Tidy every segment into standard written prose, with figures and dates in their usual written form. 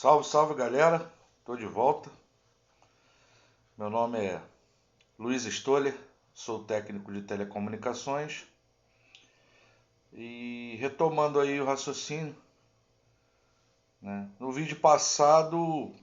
Salve, salve galera, tô de volta. Meu nome é Luiz Stoller, sou técnico de telecomunicações e retomando aí o raciocínio, né? No vídeo passado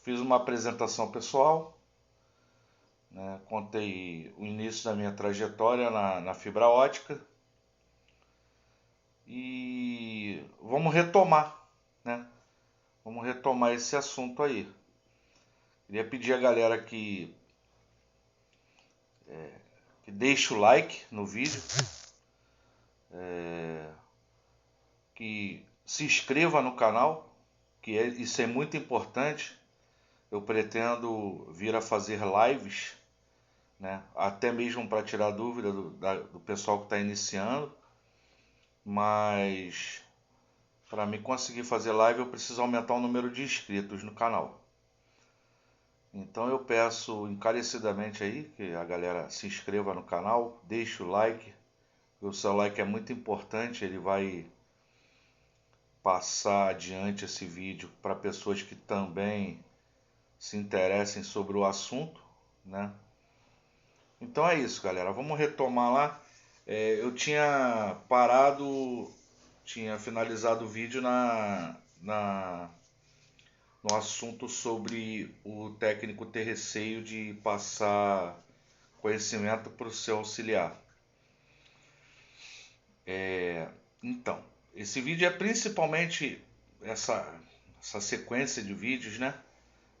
fiz uma apresentação pessoal, né? Contei o início da minha trajetória na fibra ótica e vamos retomar, né? Vamos retomar esse assunto aí. Queria pedir a galera que deixe o like no vídeo, que se inscreva no canal, isso é muito importante. Eu pretendo vir a fazer lives, né? Até mesmo para tirar dúvida do pessoal que está iniciando, mas para mim conseguir fazer live eu preciso aumentar o número de inscritos no canal. Então eu peço encarecidamente aí que a galera se inscreva no canal, deixe o like, o seu like é muito importante, ele vai passar adiante esse vídeo para pessoas que também se interessem sobre o assunto, né? Então é isso, galera. Vamos retomar lá. Eu tinha parado, tinha finalizado o vídeo no assunto sobre o técnico ter receio de passar conhecimento para o seu auxiliar. Então, esse vídeo é principalmente essa sequência de vídeos, né?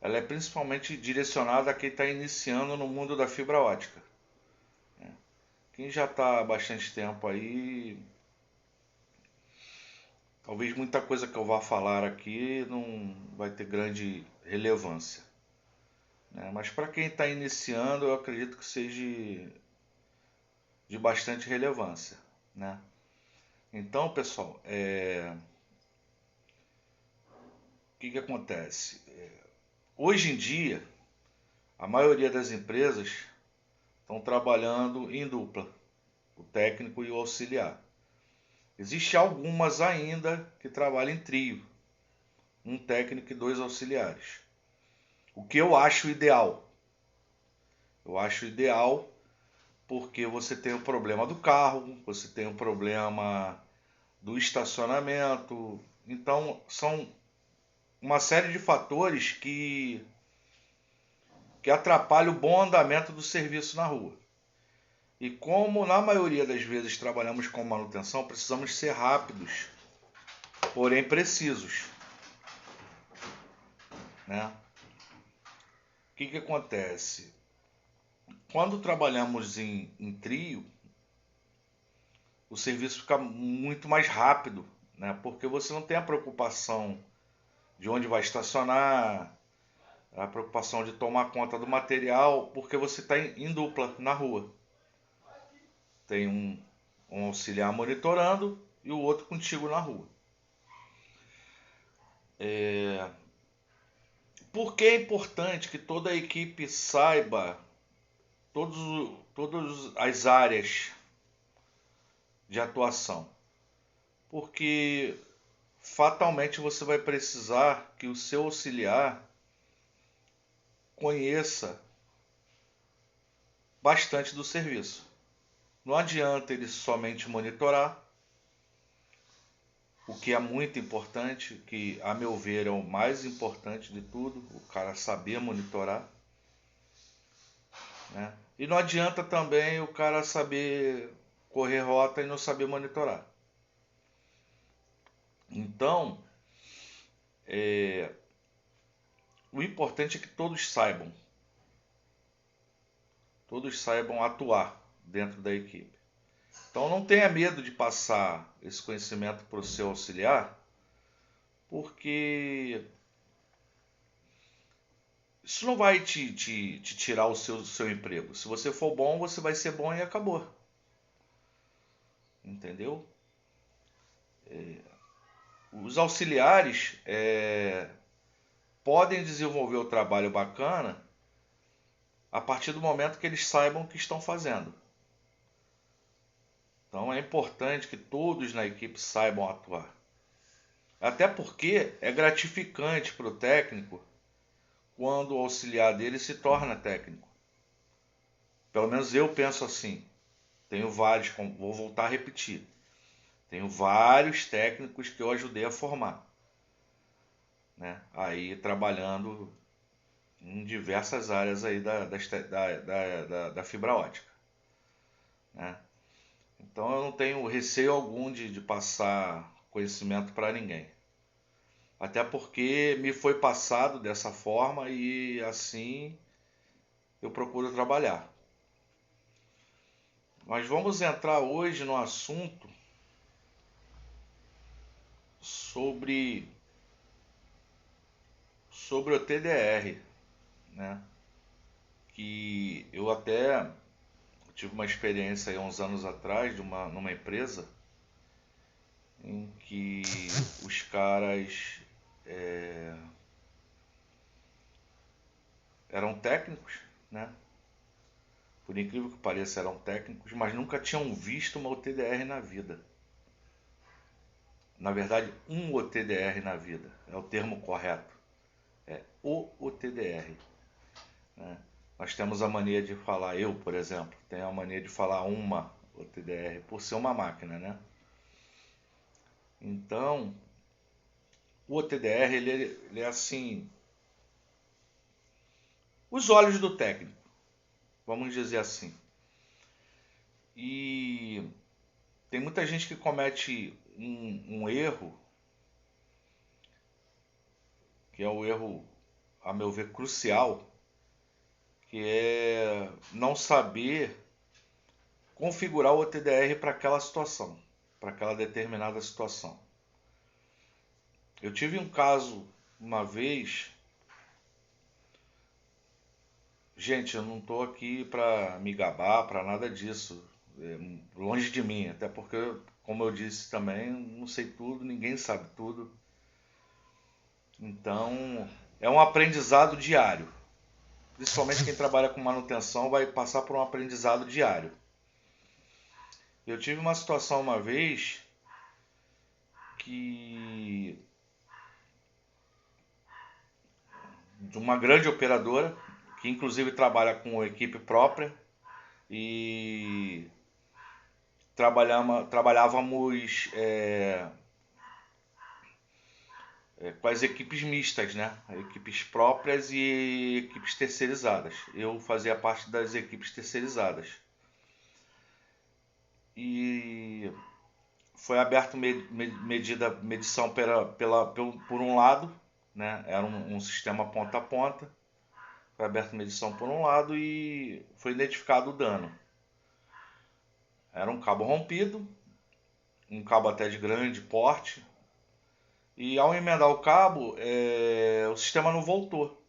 Ela é principalmente direcionada a quem está iniciando no mundo da fibra ótica. Quem já está há bastante tempo aí, talvez muita coisa que eu vá falar aqui não vai ter grande relevância, né? Mas para quem está iniciando, eu acredito que seja de bastante relevância, né? Então, pessoal, o que acontece? Hoje em dia, a maioria das empresas estão trabalhando em dupla, o técnico e o auxiliar. Existem algumas ainda que trabalham em trio, um técnico e dois auxiliares. O que eu acho ideal? Eu acho ideal porque você tem o problema do carro, você tem o problema do estacionamento. Então, são uma série de fatores que atrapalham o bom andamento do serviço na rua. E como na maioria das vezes trabalhamos com manutenção, precisamos ser rápidos, porém precisos, né? O que acontece? Quando trabalhamos em trio, o serviço fica muito mais rápido, né? Porque você não tem a preocupação de onde vai estacionar, a preocupação de tomar conta do material, porque você está em dupla na rua. Tem um auxiliar monitorando e o outro contigo na rua. Por que é importante que toda a equipe saiba todas as áreas de atuação? Porque fatalmente você vai precisar que o seu auxiliar conheça bastante do serviço. Não adianta ele somente monitorar, o que é muito importante, que a meu ver é o mais importante de tudo, o cara saber monitorar, né? E não adianta também o cara saber correr rota e não saber monitorar. Então, o importante é que todos saibam atuar dentro da equipe. Então não tenha medo de passar esse conhecimento para o seu auxiliar, porque isso não vai te tirar o seu emprego. Se você for bom, você vai ser bom e acabou. Entendeu? Os auxiliares podem desenvolver o trabalho bacana a partir do momento que eles saibam o que estão fazendo. Então é importante que todos na equipe saibam atuar. Até porque é gratificante para o técnico quando o auxiliar dele se torna técnico. Pelo menos eu penso assim. Tenho vários, vou voltar a repetir. Tenho vários técnicos que eu ajudei a formar, né? Aí trabalhando em diversas áreas aí da fibra ótica, né? Então eu não tenho receio algum de passar conhecimento para ninguém. Até porque me foi passado dessa forma e assim eu procuro trabalhar. Mas vamos entrar hoje no assunto sobre, sobre o TDR, né? Que eu até tive uma experiência aí uns anos atrás numa empresa em que os caras é, eram técnicos, né? Por incrível que pareça, eram técnicos, mas nunca tinham visto uma OTDR na vida. Na verdade, um OTDR na vida é o termo correto. É o OTDR, né? Nós temos a mania de falar, eu, por exemplo, tenho a mania de falar uma OTDR por ser uma máquina, né? Então, o OTDR ele é assim, os olhos do técnico, vamos dizer assim. E tem muita gente que comete um erro, que é o erro, a meu ver, crucial, que é não saber configurar o OTDR para aquela situação, para aquela determinada situação. Eu tive um caso uma vez, gente, eu não estou aqui para me gabar, para nada disso, longe de mim, até porque, como eu disse também, não sei tudo, ninguém sabe tudo. Então, é um aprendizado diário. Principalmente quem trabalha com manutenção vai passar por um aprendizado diário. Eu tive uma situação uma vez que de uma grande operadora que inclusive trabalha com equipe própria e trabalhávamos com as equipes mistas, né? Equipes próprias e equipes terceirizadas. Eu fazia parte das equipes terceirizadas. E foi aberto medição por um lado, né? Era um sistema ponta a ponta. Foi aberto medição por um lado e foi identificado o dano. Era um cabo rompido, um cabo até de grande porte. E ao emendar o cabo, o sistema não voltou.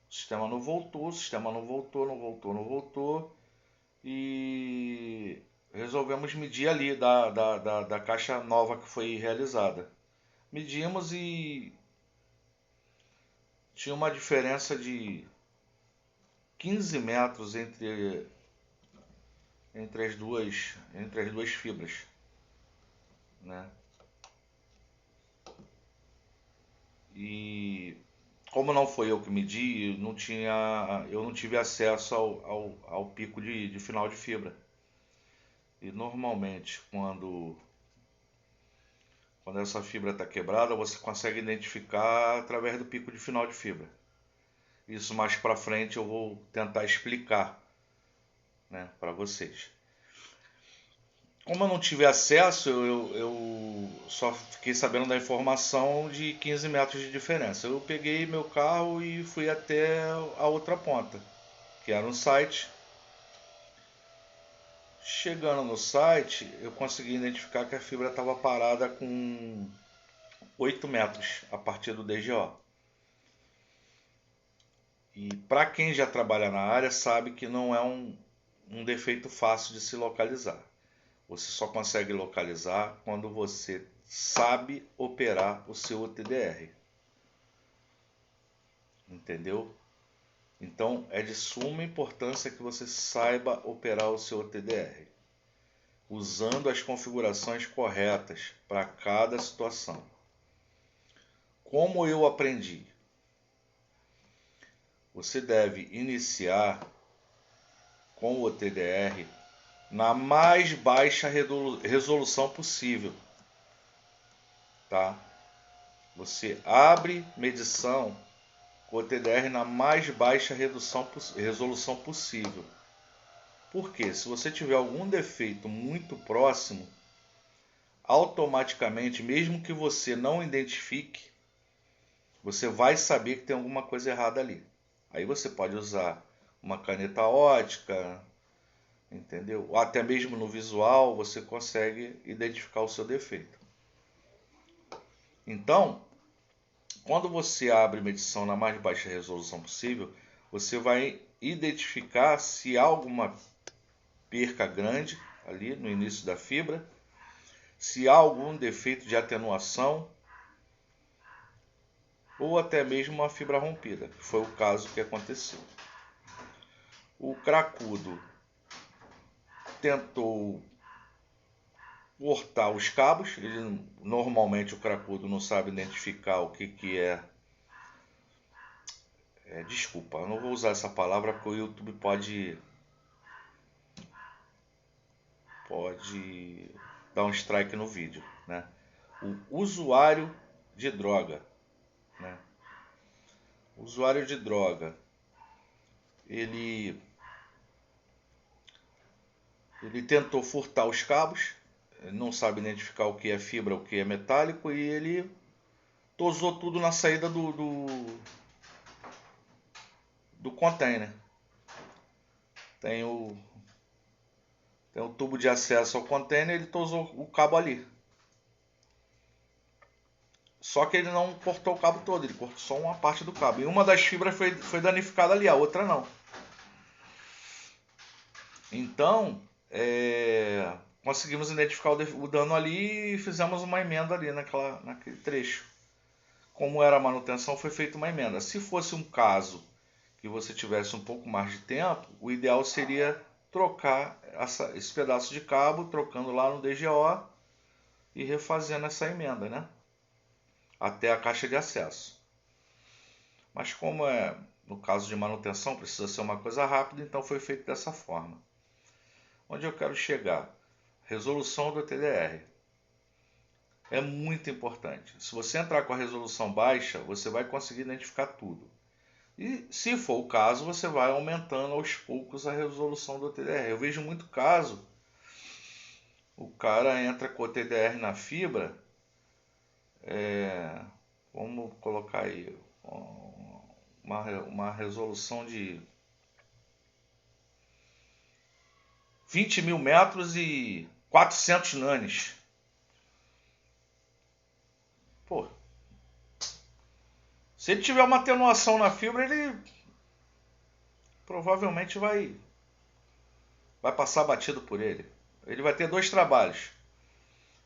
O sistema não voltou, o sistema não voltou, não voltou, não voltou. E resolvemos medir ali da caixa nova que foi realizada. Medimos e tinha uma diferença de 15 metros entre as duas fibras, né? E como não foi eu que medi, eu não tive acesso ao pico de final de fibra. E normalmente quando essa fibra está quebrada, você consegue identificar através do pico de final de fibra. Isso mais para frente eu vou tentar explicar, né, para vocês. Como eu não tive acesso, eu só fiquei sabendo da informação de 15 metros de diferença. Eu peguei meu carro e fui até a outra ponta, que era um site. Chegando no site, eu consegui identificar que a fibra estava parada com 8 metros a partir do DGO. E para quem já trabalha na área sabe que não é um defeito fácil de se localizar. Você só consegue localizar quando você sabe operar o seu OTDR. Entendeu? Então é de suma importância que você saiba operar o seu OTDR. usando as configurações corretas para cada situação. Como eu aprendi? Você deve iniciar com o TDR na mais baixa resolução possível, tá? Você abre medição com o TDR na mais baixa resolução possível. Porque se você tiver algum defeito muito próximo, automaticamente, mesmo que você não identifique, você vai saber que tem alguma coisa errada ali. Aí você pode usar uma caneta ótica, entendeu? Ou até mesmo no visual você consegue identificar o seu defeito. Então, quando você abre medição na mais baixa resolução possível, você vai identificar se há alguma perca grande ali no início da fibra, se há algum defeito de atenuação ou até mesmo uma fibra rompida, que foi o caso que aconteceu. O cracudo tentou cortar os cabos, normalmente o cracudo não sabe identificar o que é. Desculpa, eu não vou usar essa palavra porque o YouTube pode dar um strike no vídeo, né? O usuário de droga, né? O usuário de droga, ele tentou furtar os cabos, não sabe identificar o que é fibra, o que é metálico, e ele tosou tudo na saída do container. Tem o tubo de acesso ao container, ele tosou o cabo ali. Só que ele não cortou o cabo todo, ele cortou só uma parte do cabo. E uma das fibras foi danificada ali, a outra não. Então, conseguimos identificar o dano ali e fizemos uma emenda ali naquele trecho. Como era a manutenção, foi feita uma emenda. Se fosse um caso que você tivesse um pouco mais de tempo, o ideal seria trocar esse pedaço de cabo, trocando lá no DGO e refazendo essa emenda, né? Até a caixa de acesso. Mas como no caso de manutenção, precisa ser uma coisa rápida, então foi feito dessa forma. Onde eu quero chegar? Resolução do TDR. É muito importante. Se você entrar com a resolução baixa, você vai conseguir identificar tudo. E se for o caso, você vai aumentando aos poucos a resolução do TDR. Eu vejo muito caso, o cara entra com o TDR na fibra, vamos colocar aí uma resolução de 20 mil metros e 400 nanes. Pô, se ele tiver uma atenuação na fibra, ele provavelmente vai passar batido por ele. Ele vai ter dois trabalhos: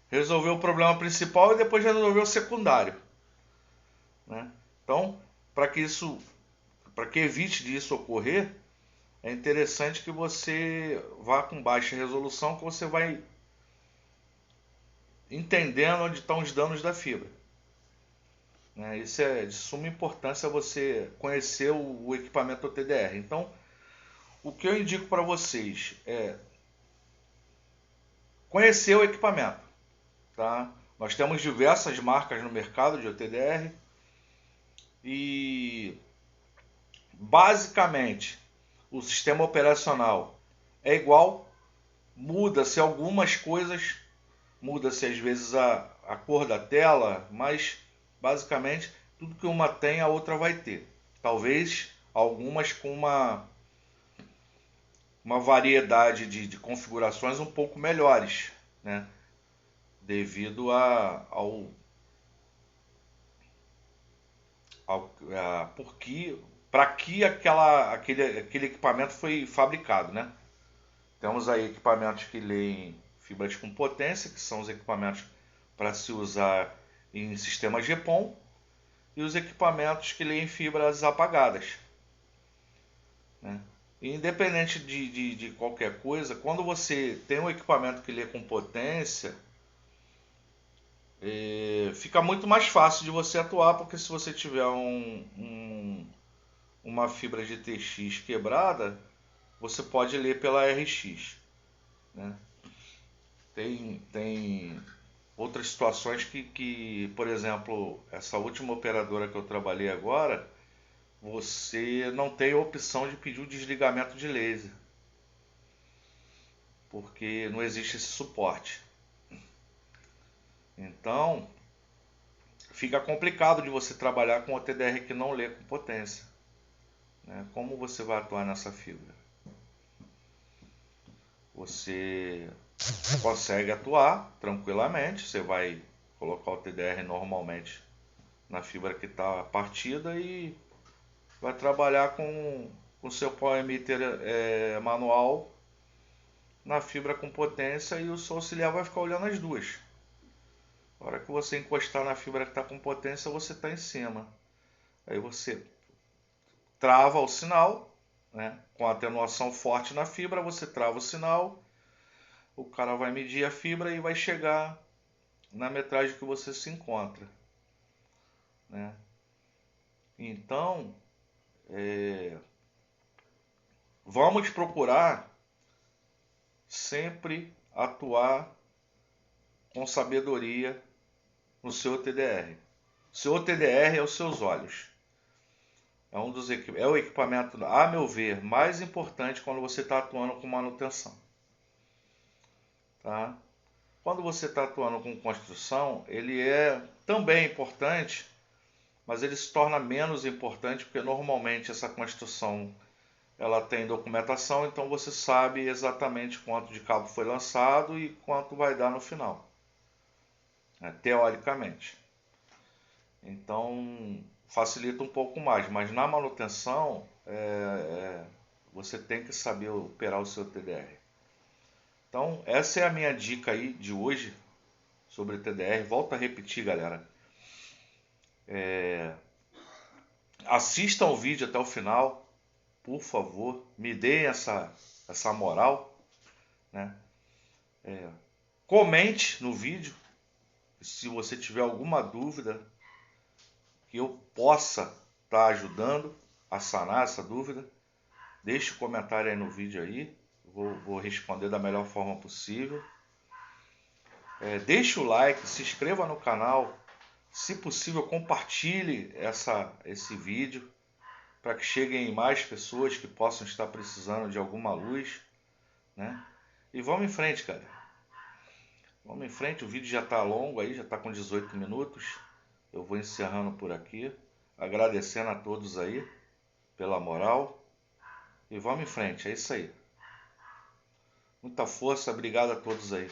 resolver o problema principal e depois resolver o secundário, né? Então, para que evite disso ocorrer, é interessante que você vá com baixa resolução, que você vai entendendo onde estão os danos da fibra, né? Isso é de suma importância, você conhecer o equipamento TDR. Então, o que eu indico para vocês é conhecer o equipamento, tá? Nós temos diversas marcas no mercado de OTDR e basicamente o sistema operacional é igual, muda-se algumas coisas, muda-se às vezes a cor da tela, mas basicamente tudo que uma tem a outra vai ter. Talvez algumas com uma variedade de configurações um pouco melhores, né? Devido para que aquele equipamento foi fabricado, né? Temos aí equipamentos que leem fibras com potência, que são os equipamentos para se usar em sistemas GPON, e os equipamentos que leem fibras apagadas, né? Independente de qualquer coisa, quando você tem um equipamento que lê com potência, fica muito mais fácil de você atuar, porque se você tiver uma fibra de TX quebrada, você pode ler pela RX, né? Tem outras situações por exemplo, essa última operadora que eu trabalhei agora, você não tem a opção de pedir o desligamento de laser, porque não existe esse suporte. Então, fica complicado de você trabalhar com o TDR que não lê com potência, né? Como você vai atuar nessa fibra? Você consegue atuar tranquilamente, você vai colocar o TDR normalmente na fibra que está partida e vai trabalhar com o seu power emitter manual na fibra com potência e o seu auxiliar vai ficar olhando as duas. Na hora que você encostar na fibra que está com potência, você está em cima. Aí você trava o sinal, né? Com atenuação forte na fibra, você trava o sinal, o cara vai medir a fibra e vai chegar na metragem que você se encontra, né? Então, vamos procurar sempre atuar com sabedoria no seu TDR. Seu TDR é os seus olhos. É o equipamento, a meu ver, mais importante quando você está atuando com manutenção. Tá? Quando você está atuando com construção, ele é também importante, mas ele se torna menos importante porque normalmente essa construção ela tem documentação, então você sabe exatamente quanto de cabo foi lançado e quanto vai dar no final, né? Teoricamente. Então facilita um pouco mais, mas na manutenção você tem que saber operar o seu TDR. Então essa é a minha dica aí de hoje sobre TDR. Volto a repetir, galera. Assistam o vídeo até o final, por favor. Me deem essa moral, né? Comente no vídeo se você tiver alguma dúvida que eu possa estar ajudando a sanar essa dúvida. Deixe o comentário aí no vídeo aí. Vou responder da melhor forma possível. Deixe o like, se inscreva no canal. Se possível, compartilhe esse vídeo para que cheguem mais pessoas que possam estar precisando de alguma luz, né? E vamos em frente, cara. Vamos em frente, o vídeo já está longo aí, já está com 18 minutos. Eu vou encerrando por aqui, agradecendo a todos aí pela moral. E vamos em frente, é isso aí. Muita força, obrigado a todos aí.